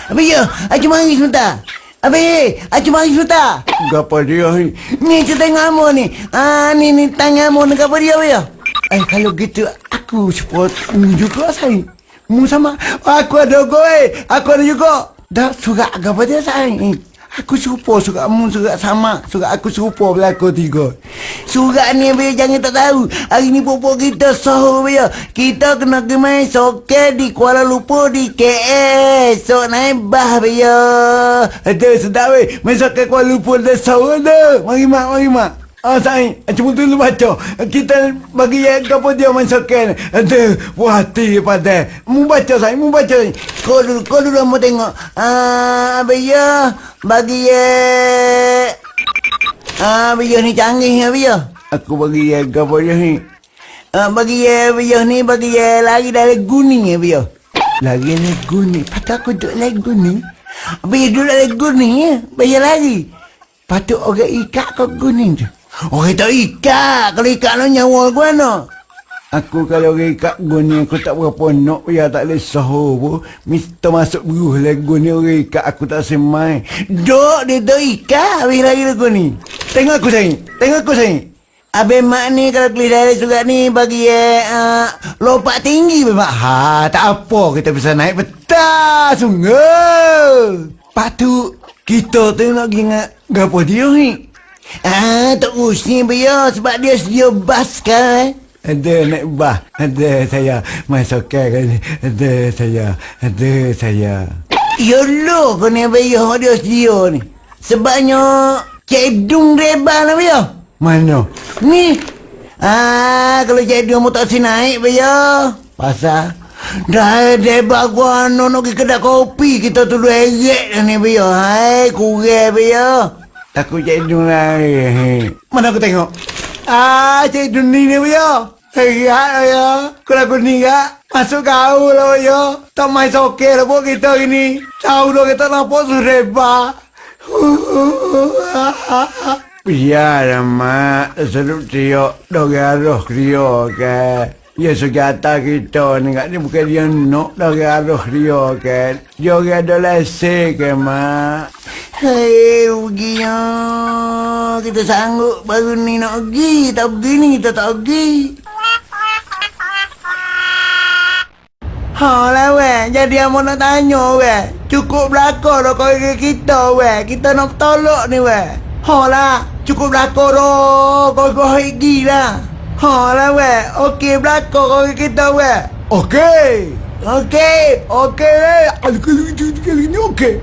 Apa ya? Aku mari sebentar. Aku mari sebentar. Gapa dia ni? Ni kita tengok Amo ni. Ni tangan Amo ni apa dia, apa ya? Kalau gitu, aku support juga, sayang. Mu sama. Aku ada juga, Aku ada juga. Dah surat apa dia, sayang? Aku serupa, surat mu surat sama. Surat aku serupa belakang tiga. Surat ni biar jangan tak tahu. Hari ni pokok kita sahur biar. Kita kena pergi soket di Kuala Lumpur di KS. So naik bah biar. Ada sedap weh. Main soket Kuala Lumpur dah sahur dah. Mari mak. Sayang, cuma dulu baca. Kita bagi apa dia main soket. Ada puas hati pada. Mu baca sayang, mu baca. Kau dulu mau tengok. Biar bagi biar ni canggih ya biar. Aku bagi apa dia ni? Bagi biar ni bagi lari dari gunung ya biar. Lagi lagu ni. Patut aku duduk lagu ni. Biar duduk lagu ni ya. Biar lari. Patut orang ikat ke gunung tu. Orang tak ikat. Kalau ikat lo nyawa aku mana? Aku kalau ikat gunung aku tak berapa nak. Ya tak boleh sahur pun. Mr. masuk beruh lagu ni orang ikat aku tak semai. Dok dia tak ikat. Habis lagi lagu ni. Tengok aku sayang. Abang mak ni kalau tulis dari surat ni bagi lompat tinggi mak. Tak apa kita bisa naik betul sungguh. Patut Kita tu nak ingat gapo dia ni. tak usah biar sebab dia sedia bas kan. Ada naik bah. Ada saya masuk kan. Ada saya. Yalah kena bayar dia sedia ni. Sebabnya cedung rebah lah biar. Mana? Ni. Kalau cedung mu tak si naik bayar. Pasal Dah rebah gua nak pergi kedai kopi. Kita tu RM2 dah ni bayar. Hai kurang bayar. takut cedung lah. Mana aku tengok? Cedung ni ya. Lihat ya. Kalau aku ni tak masuk kau lah ya. Tak main soket lah pun kita ini. Tahu dah kita nampak sureba. Biar mak serup dia dogaroh dia kan. Ya segata kita ni kat ni bukan dia nak dogaroh dia kan. Dia ada lesen kan mak. Hei pergi ya. Kita sanggup baru ni nak pergi. Tak pergi ni kita tak pergi. Lah weh, jadi Amo nak tanya weh. Cukup belakang dah kau kita weh. Kita nak tolak ni weh. Lah, cukup belakang dah kau pergi lah. Lah weh, okey belakang kau kita weh. Okey. Kali ni okey.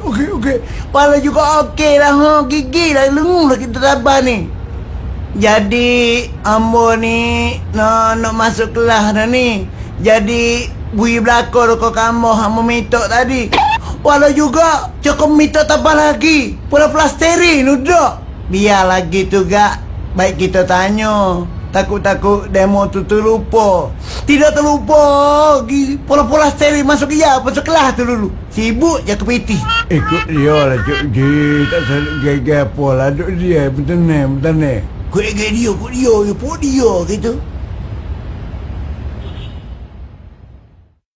Walau juga okey lah gigi lah lenguh lah kita sabar ni. Jadi Amo ni nak masuk kelas dah ni. Jadi bui belakang kau kamu Amo minta tadi. Walau juga cukup minta tambah lagi. Pula plasterin udah. Biar lagi tu gak. Baik kita tanya. Takut-takut demo tu terlupa. Tidak terlupa. Pola-pola seri masuk kelas tu dulu. Sibuk je ke PT. Ikut dia lah Cik G. Tak selalu gaya-gaya apa lah. Duk dia. Betul ni. Kut dia gitu.